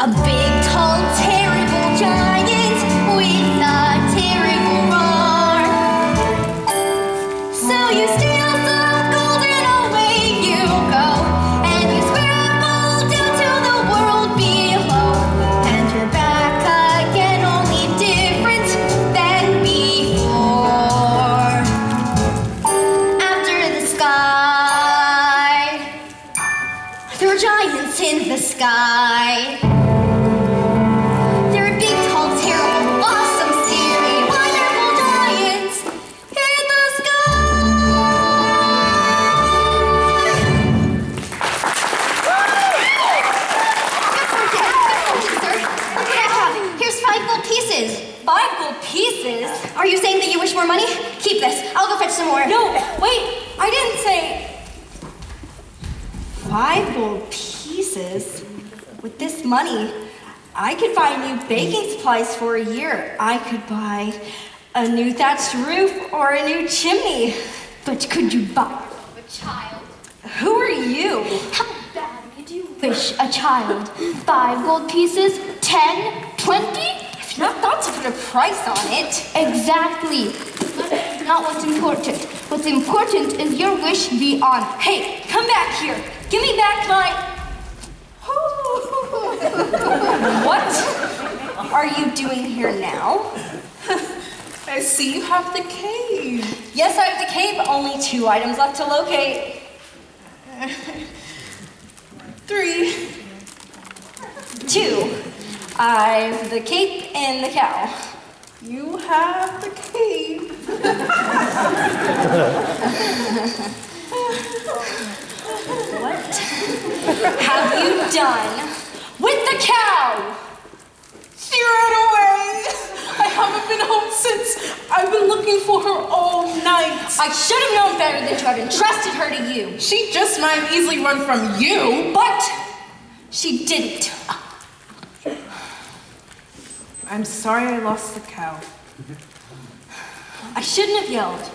A big, tall, terrible giant with a terrible roar. So you steal some gold and away you go, and you scramble down to the world below, and you're back again, only different than before. After the sky, there are giants in the sky. There are big, tall, terrible, awesome, scary, wonderful giants in the sky. Sir, what can I have? Here's 5 gold pieces. 5 gold pieces? Are you saying that you wish more money? Keep this. I'll go fetch some more. No, wait, I didn't say 5 gold pieces. With this money, I could buy new baking supplies for a year. I could buy a new thatched roof or a new chimney. But could you buy a child? Who are you? How bad could you wish a child? 5 gold pieces? 10? 20? I've not thought to put a price on it. Exactly. That's not what's important. What's important is your wish be on. Hey, come back here. Give me back my... What are you doing here now? I see you have the cave. Yes, I have the cave. Only 2 items left to locate. 3. 2. I've the cape and the cow. You have the cave. What have you done with the cow? Threw it away. I haven't been home since. I've been looking for her all night. I should have known better than to have entrusted her to you. She just might easily run from you. But she didn't. I'm sorry I lost the cow. I shouldn't have yelled.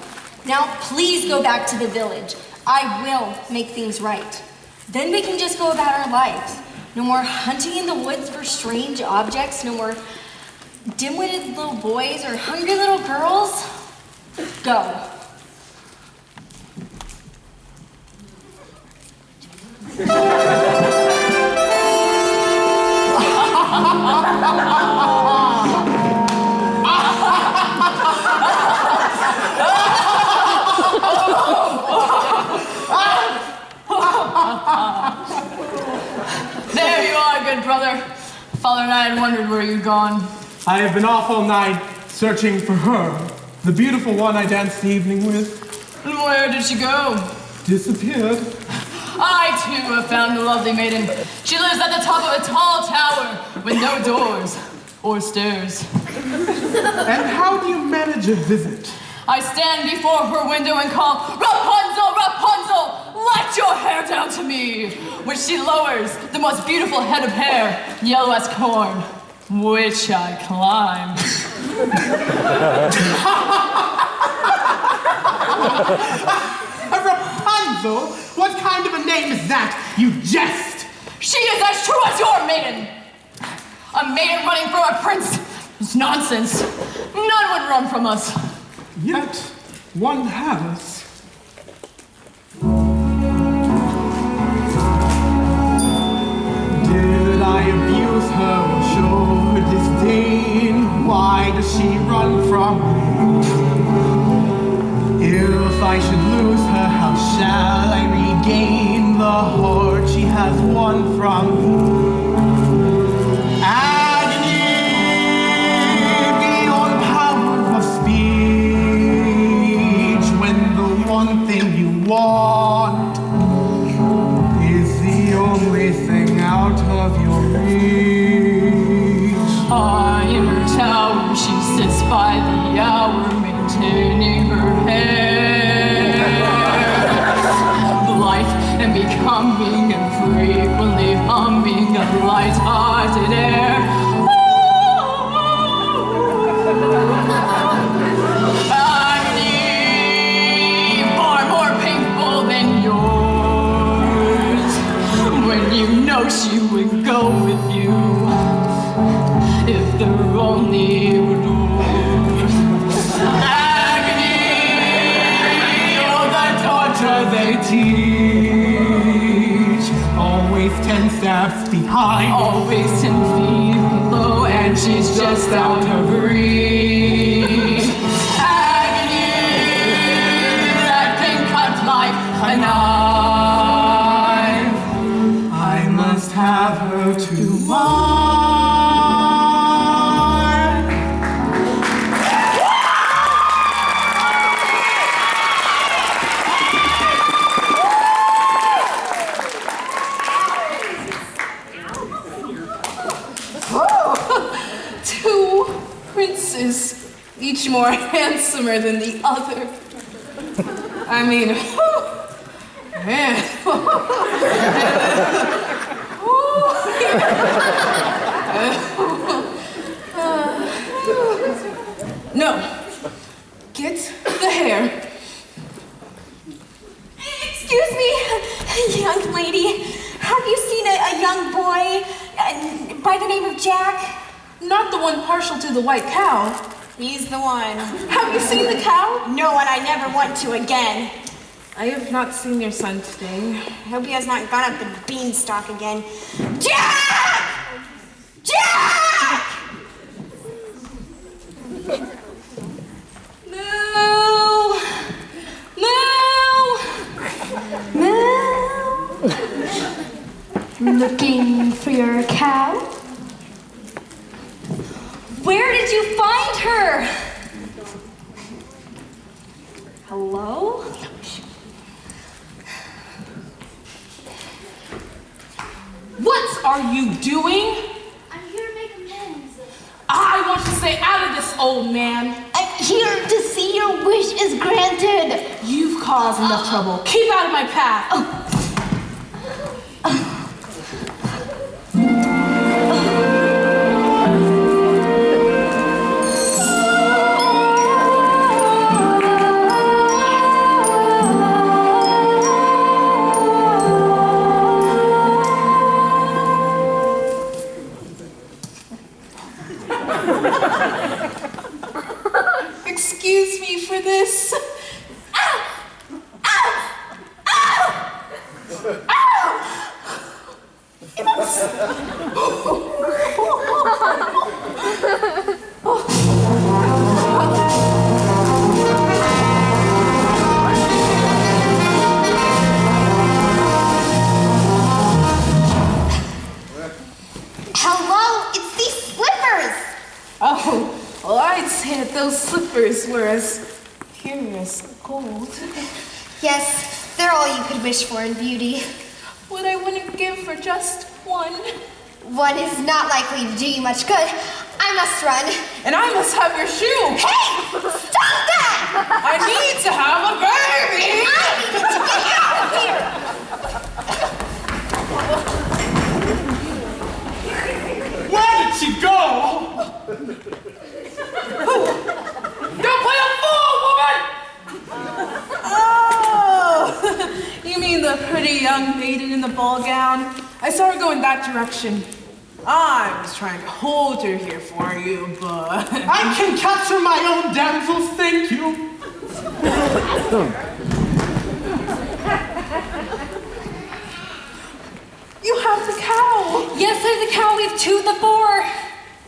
Now please go back to the village. I will make things right. Then we can just go about our lives. No more hunting in the woods for strange objects. No more dim-witted little boys or hungry little girls. Go. There you are, good brother. Father and I had wondered where you'd gone. I have been off all night searching for her, the beautiful one I danced the evening with. And where did she go? Disappeared. I, too, have found the lovely maiden. She lives at the top of a tall tower with no doors or stairs. And how do you manage a visit? I stand before her window and call, Rapunzel, Rapunzel, let your hair down to me, which she lowers, the most beautiful head of hair, yellow as corn, which I climb. A Rapunzel? What kind of a name is that? You jest! She is as true as your maiden. A maiden running from a prince. It's nonsense. None would run from us. Yet, one has. Did I abuse her or show her disdain? Why does she run from me? If I should lose her, how shall I regain the heart she has won from me? Agony beyond power of speech, when the one thing you want is the only thing out of your reach. High in her tower, she sits by the hour, maintaining her hair. Life and becoming and frequently humming a light-hearted air. Agony, far more painful than yours, when you know she would go with you. mother only knows. Agony, oh, the torture They teach, always 10 steps behind. always 10 feet below, and she's just out of reach. Agony that can cut like a knife. I must have her to wife. Two princes, each more handsomer than the other. I mean, man. No, get the hair. Excuse me, young lady. Have you seen a young boy by the name of Jack? Not the one partial to the white cow. He's the one. Have you seen the cow? No, and I never want to again. I have not seen your son today. I hope he has not gone up the beanstalk again. Jack! Jack! Moo! Moo! Moo! Looking for your cow? Where did you find her? Hello? What are you doing? I'm here to make amends. I want you to stay out of this, old man. I'm here to see your wish is granted. You've caused enough trouble. Keep out of my path. Excuse me for this. Ow! Ow! Ow! Ow! Hello, it's these slippers. Oh, well, I'd say that those slippers were as pure as gold. Yes, they're all you could wish for in beauty. What I wouldn't give for just one. One is not likely to do you much good. I must run. And I must have your shoe. Hey! Stop that! I need to have a baby. I need to get you out of here! Where did she go? Don't play a fool, woman! Oh, you mean the pretty young maiden in the ball gown? I saw her go in that direction. I was trying to hold her here for you, but... I can capture my own damsels, thank you. You have the cow. Yes, I have the cow. We have 2 of the 4.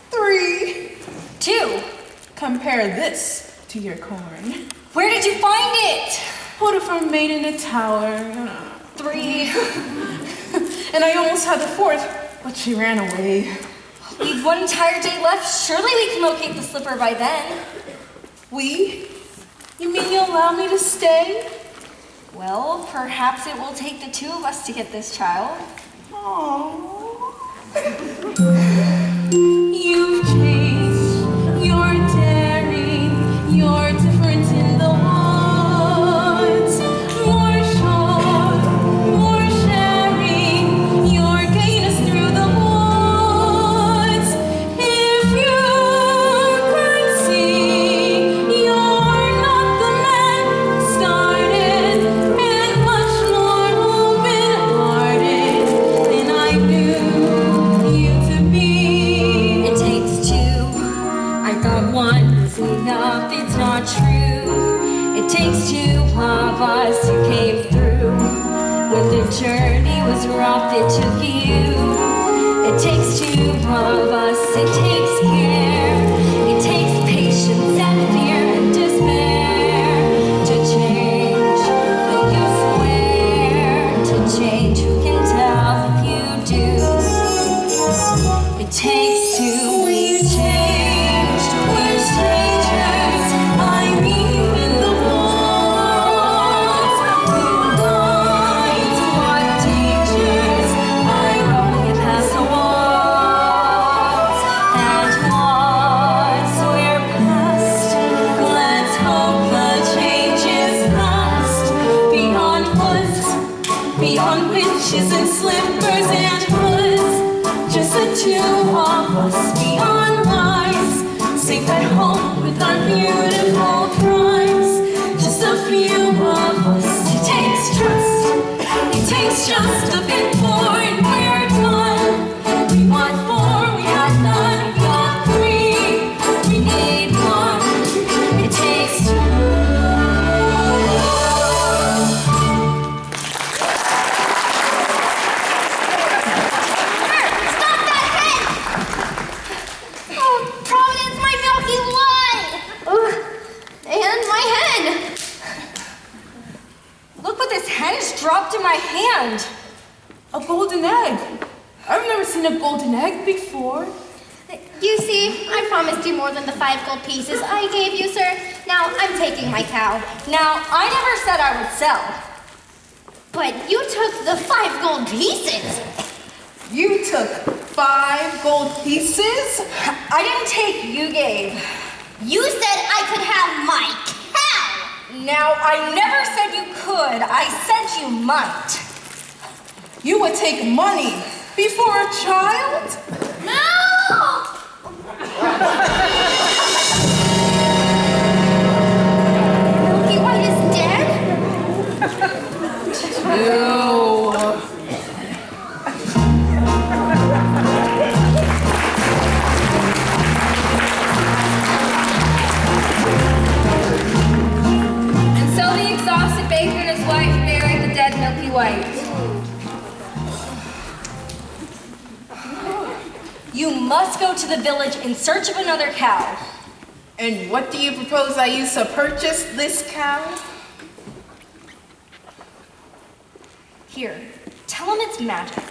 3. 2. Compare this to your corn. Where did you find it? Pulled it from a maid in a tower. 3. And I almost had the 4th, but she ran away. We've 1 entire day left. Surely we can locate the slipper by then. We? You mean you'll allow me to stay? Well, perhaps it will take the 2 of us to get this child. You've changed, you're daring, you're different in the woods. More sure, more sharing, you're getting us through the woods. If you could see, you're not the man who started, and much more open-hearted than I knew you to be. it takes to be changed. We're strangers, I mean in the walls. We've died to what dangers, I only pass the walls. And once we're past, let's hope the change is past. Beyond woods, beyond witches and slippers and hoods, just the two of us beyond lies, safe at home with our beautiful crimes. Just a few of us. It takes trust, it takes just a bit more and we're done. We want more, we had none, we got three, we need one. It takes two. Stop that head! Oh, Providence, my milky line! Ugh. And my head! Look what this hen has dropped in my hand. A golden egg. I've never seen a golden egg before. You see, I promised you more than the 5 gold pieces I gave you, sir. Now I'm taking my cow. Now, I never said I would sell. But you took the 5 gold pieces. You took 5 gold pieces? I didn't take, you gave. You said I could have my cow. Now, I never said you could. I said you might. You would take money before a child? No! Milky White is dead? And so the exhausted baker and his wife buried the dead Milky White. You must go to the village in search of another cow. And what do you propose I use to purchase this cow? Here, tell him it's magic.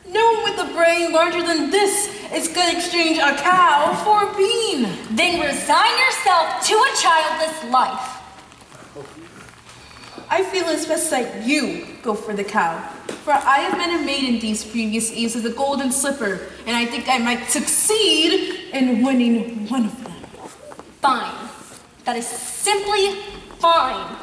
No one with a brain larger than this is gonna exchange a cow for a bean. Then resign yourself to a childless life. I feel it's best that you go for the cow. For I have met a maiden these previous eves with a golden slipper, and I think I might succeed in winning one of them. Fine. That is simply fine.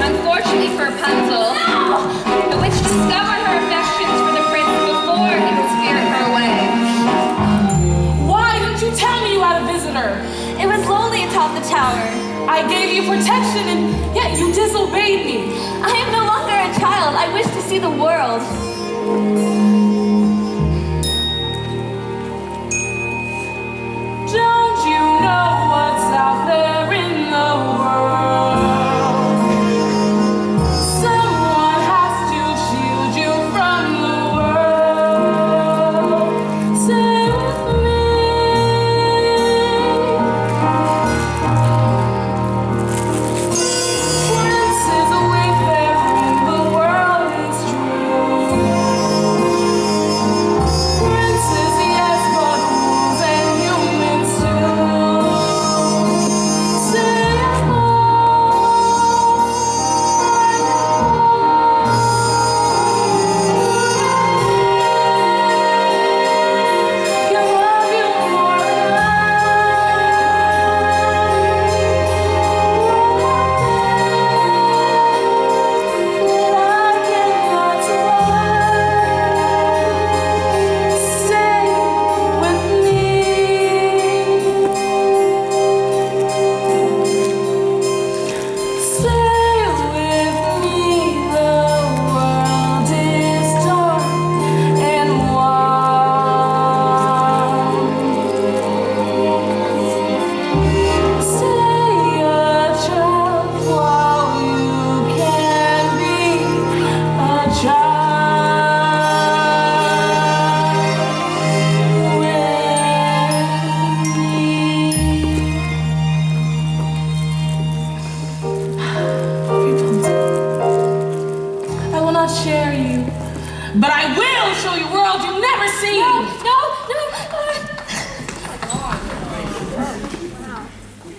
Unfortunately for Rapunzel, the witch discovered her affections for the prince before he could spirit her away. Why didn't you tell me you had a visitor? It was lonely atop the tower. I gave you protection and yet you disobeyed me. I am no longer a child. I wish to see the world. Don't you know what's out there in the world? Someone has to shield you from the world. Stay with me. Prince is a wayfarer and the world is true. not share you. But I will show you worlds you've never seen.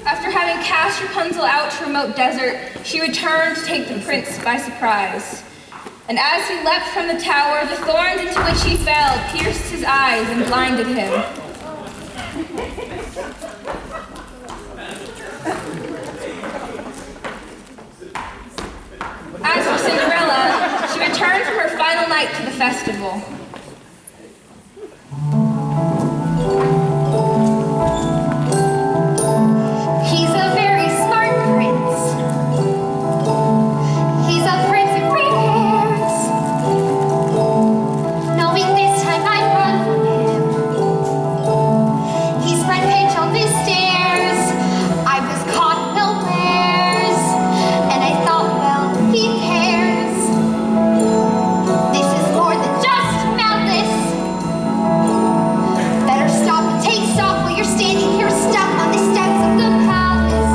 After having cast Rapunzel out to a remote desert, she returned to take the prince by surprise. And as he leapt from the tower, the thorns into which he fell pierced his eyes and blinded him. As for Cinderella, she returned from her final night to the festival. He's a very smart prince. He's a prince who prepares, knowing this time I'd run from him. He spread pitch on the stairs. I was caught unawares, and I thought, well, he cares. This is more than just madness. Better stop and take stock while you're standing here stuck on the steps of the palace.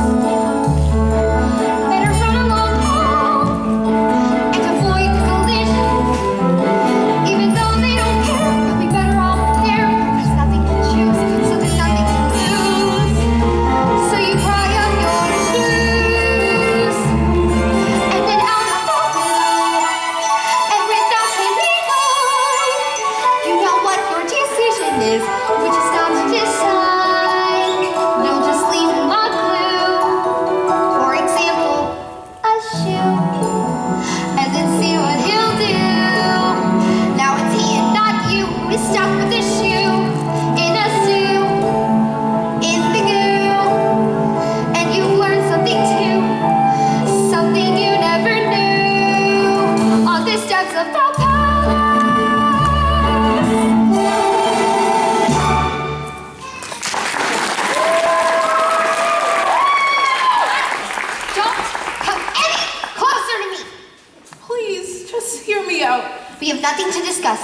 Better run along home and avoid the collision. Even though they don't care, you'll be better off there. There's nothing to choose, so there's nothing to lose. So you cry on your shoes, and then out of the blue, and without saying goodbye, you know what your decision is, which is not to decide. You'll just leave him a clue, for example, a shoe, and then see what he'll do. Now it's he and not you who is stuck with the shoe in a zoo, in the goo, and you've learned something too, something you never knew on the steps of the palace. Don't come any closer to me. Please, just hear me out. We have nothing to discuss.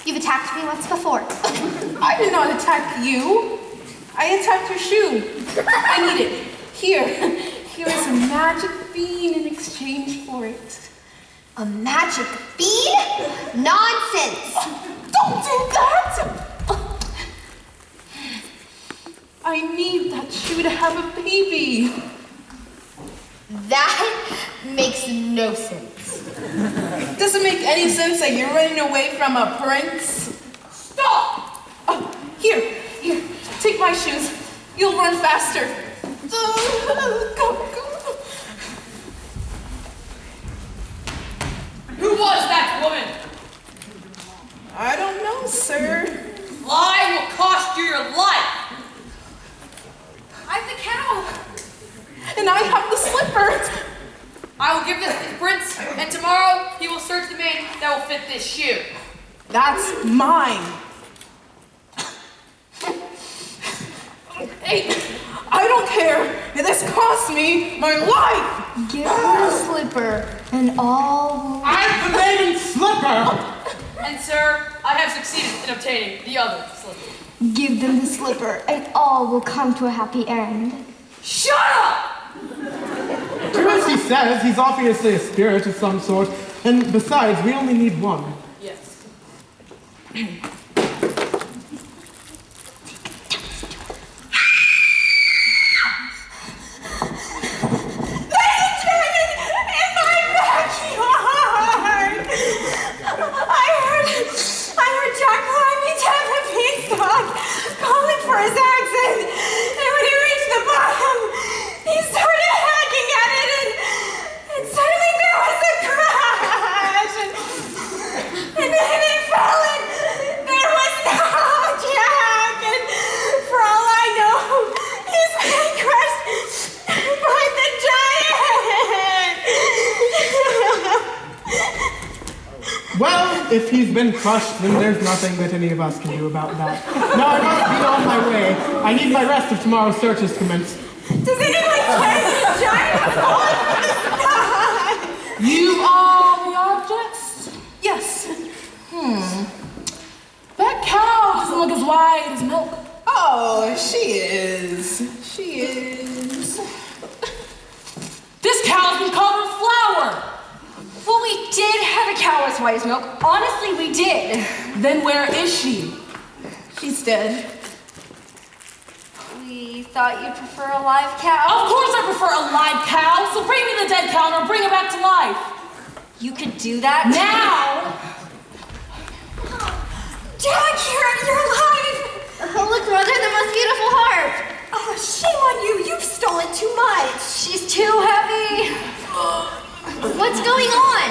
You've attacked me once before. I did not attack you. I attacked your shoe. I need it. Here. Here is a magic bean in exchange for it. A magic bean? Nonsense. Don't do that! I need that shoe to have a baby. That makes no sense. Does it make any sense that you're running away from a prince? Stop! Here, take my shoes. You'll run faster. Go. Who was that woman? I don't know, sir. Lie will cost you your life. I'm the cow. And I have the slipper. I will give this to the prince, and tomorrow he will search the man that will fit this shoe. That's mine. Hey, I don't care. This cost me my life. Give her a slipper, and all will... I'm the maiden slipper! And sir, I have succeeded in obtaining the other slipper. Give them the slipper, and all will come to a happy end. Shut up! Do as he says, he's obviously a spirit of some sort. And besides, we only need one. Yes. I heard Jack climbing down the beanstalk, calling for his accent. And when he reached the bottom, he started hacking at it, and suddenly there was a crash. And then he fell, and there was no Jack. And for all I know, he's been crushed by the giant. Well, if he's been crushed, then there's nothing that any of us can do about that. Now I must be on my way. I need my rest if tomorrow's search is commenced. Does anyone care if the giant falling from the sky? You are the objects? Yes. That cow doesn't look as white as milk. Oh, she is. She is. This cow's been covered with flour. Well, we did have a cow as white as milk. Honestly, we did. Then where is she? She's dead. We thought you'd prefer a live cow. Of course I prefer a live cow, so bring me the dead cow and I'll bring it back to life. You could do that? Now! Dad, Karen, you're alive! Oh, look, Mother, the most beautiful harp. Oh, shame on you. You've stolen too much. She's too heavy. What's going on?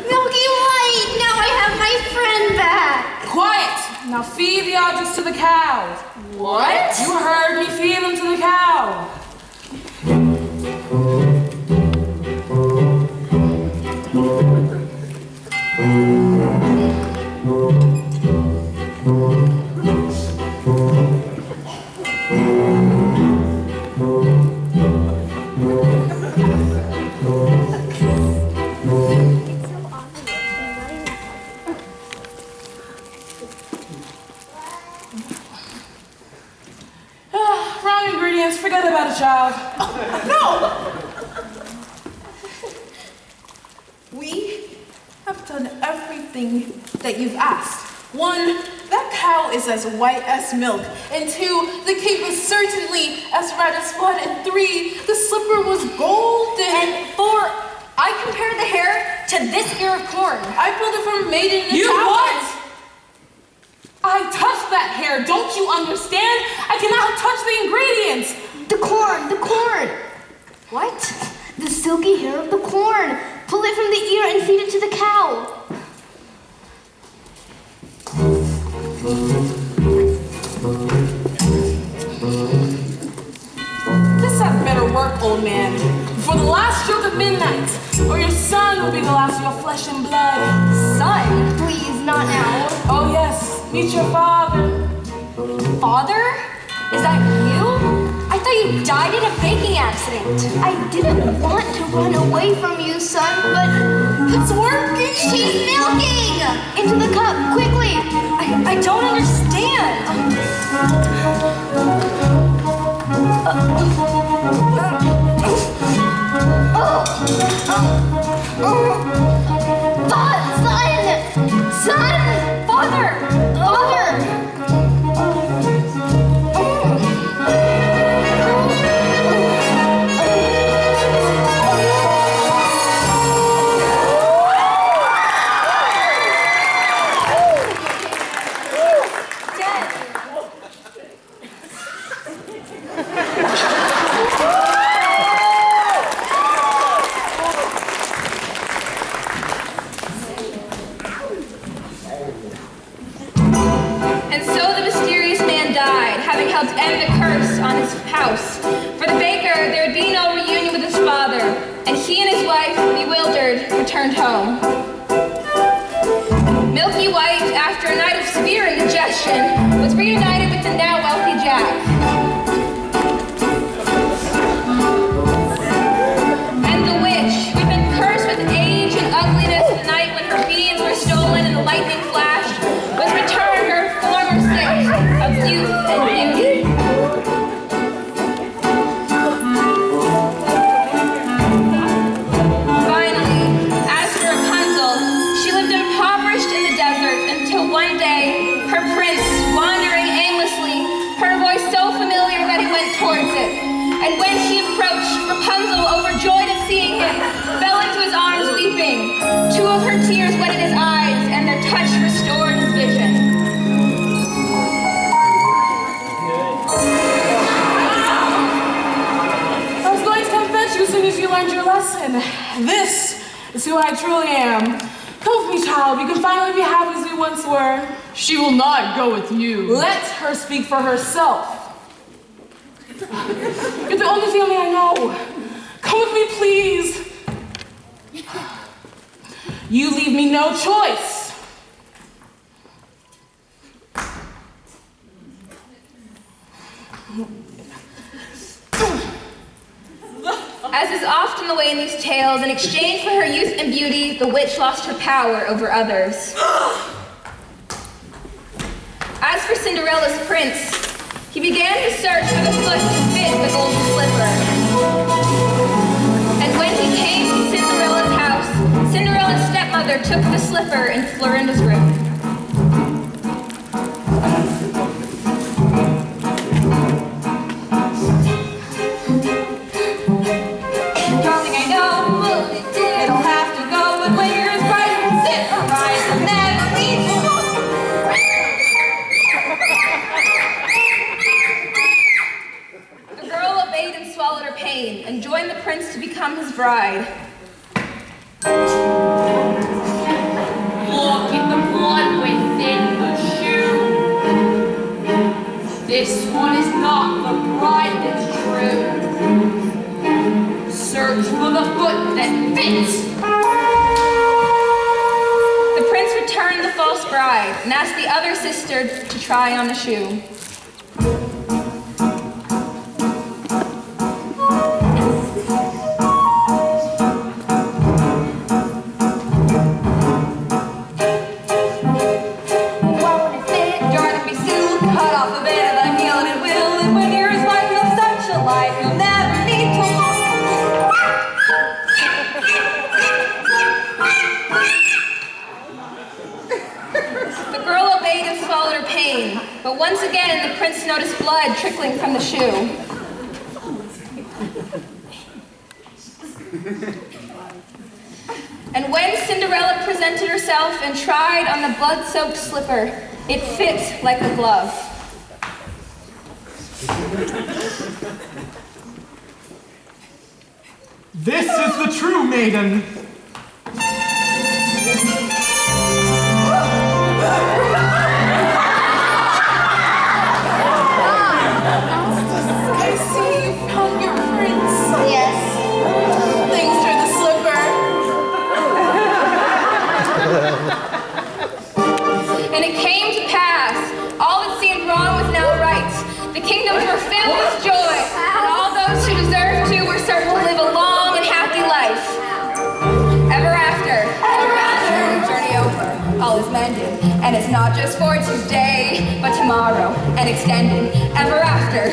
Milky White, now I have my friend back. Quiet! Now feed the objects to the cow. What? You heard me, feed them to the cow. Wrong ingredients, forget about it, child. No! We have done everything that you've asked. 1, that cow is as white as milk. And 2, the cape is certainly as red as blood. And 3, the slipper was golden. And 4, I compared the hair to this ear of corn. I pulled it from Maiden in the You tavern. what? I touched that hair, don't you understand? I cannot touch the ingredients. The corn, the corn. What? The silky hair of the corn. Pull it from the ear and feed it to the cow. This had better work, old man. Before the last stroke of midnight, or your son will be the last of your flesh and blood. Son? Please, not now. Oh yes, meet your father. Father? Is that you? I thought you died in a baking accident. I didn't want to run away from you, son, but It's working. she's milking! Into the cup, quickly! I don't understand. Son! Father! Father! And so the mysterious man died, having helped end a curse on his house. For the baker, there would be no reunion with his father, and he and his wife, bewildered, returned home. Milky White, after a night of severe indigestion, was reunited with the now wealthy Jack. And the witch, who had been cursed with age and ugliness the night when her beans were stolen and the lightning flashed, was returned her former state of youth and beauty. Finally, as for Rapunzel, she lived impoverished in the desert until one day, her prince, wandering aimlessly, heard a voice so familiar that he went towards it. And when he approached, Rapunzel, overjoyed at seeing him, fell into his arms weeping. 2 of her tears wetted his eyes, and their touch restored his vision. I was going to come fetch you as soon as you learned your lesson. This is who I truly am. Come with me, child. We can finally be happy as we once were. She will not go with you. Let her speak for herself. You're the only family I know. Come with me, please. You leave me no choice. As is often the way in these tales, in exchange for her youth and beauty, the witch lost her power over others. As for Cinderella's prince, he began to search for the foot to fit the golden slipper. And when he came to Cinderella's house, Cinderella's stepmother took the slipper in Florinda's room. Darling, I know it'll have to go, but when you're as bright as sit right, you'll never leave. The girl obeyed and swallowed her pain and joined the prince to become his bride. Look at the blood within the shoe. This one is not the bride that's true. Search for the foot that fits. The prince returned the false bride and asked the other sister to try on the shoe. But once again, the prince noticed blood trickling from the shoe. And when Cinderella presented herself and tried on the blood-soaked slipper, it fit like a glove. This is the true maiden. I see you found your prince. Yes. Thanks for the slipper. And it came to pass, all that seemed wrong was now right. The kingdoms were filled with joy, and all those who deserved to were certain to live a long and happy life. Ever after, the journey over, all is mended, and it's not just for today, but tomorrow, and extended. Ever after,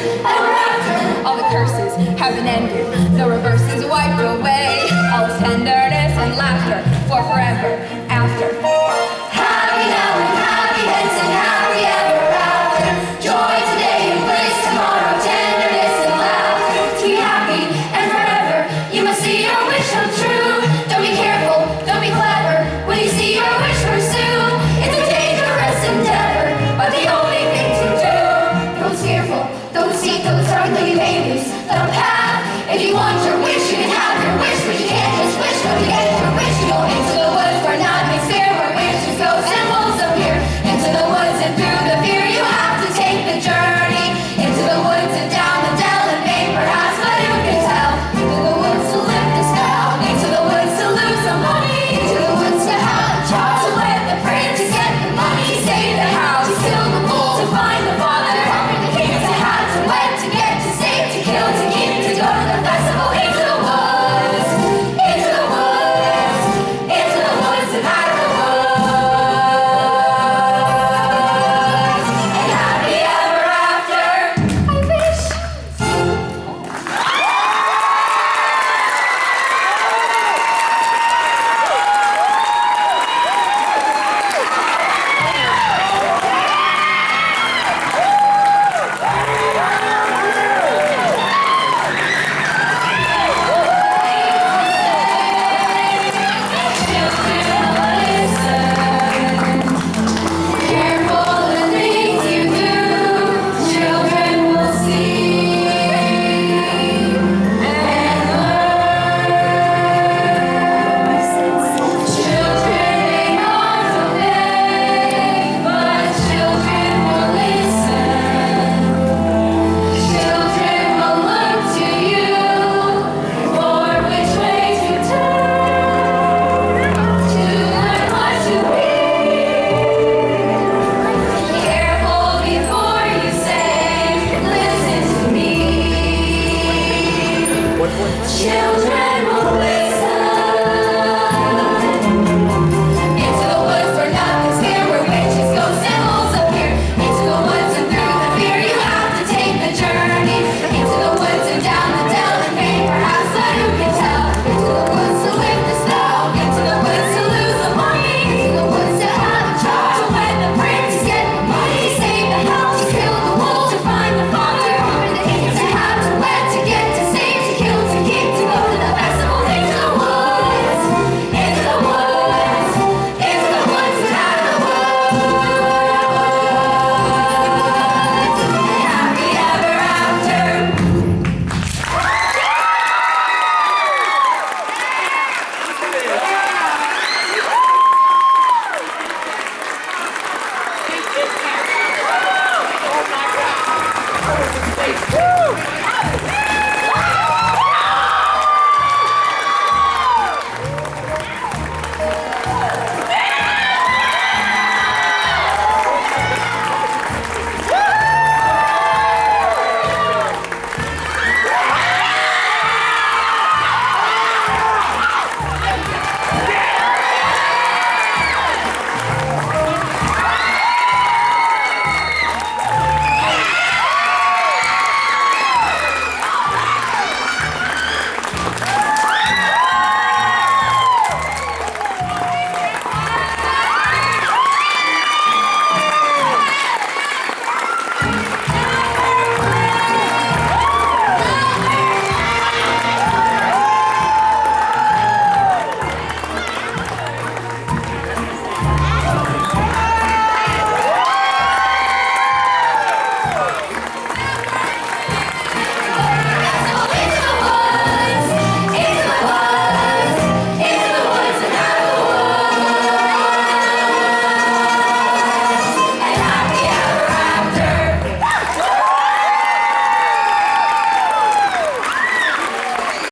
all the curses have been ended, the reverses wiped away, all is tenderness and laughter for forever after.